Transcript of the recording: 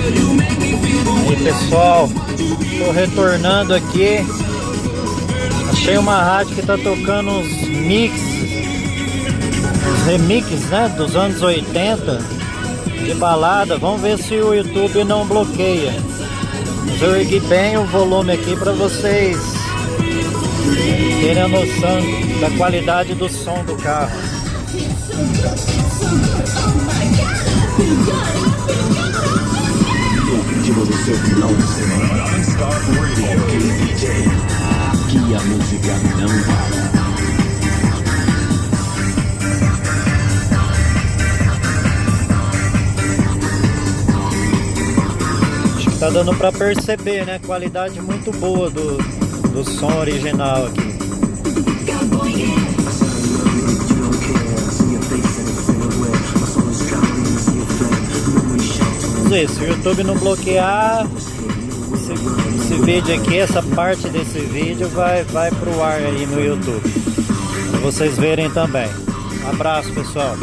Aí pessoal, tô retornando aqui. Achei uma rádio que tá tocando uns remixes, né, dos anos 80 de balada. Vamos ver se o YouTube não bloqueia. Mas eu ergui bem o volume aqui para vocês terem a noção da qualidade do som do carro. Do seu final de semana. Ok, DJ. Aqui a música não para. Acho que tá dando pra perceber, né? Qualidade muito boa do som original aqui. Vamos ver, se o YouTube não bloquear esse vídeo aqui, essa parte desse vídeo vai pro ar aí no YouTube, pra vocês verem também. Um abraço, pessoal.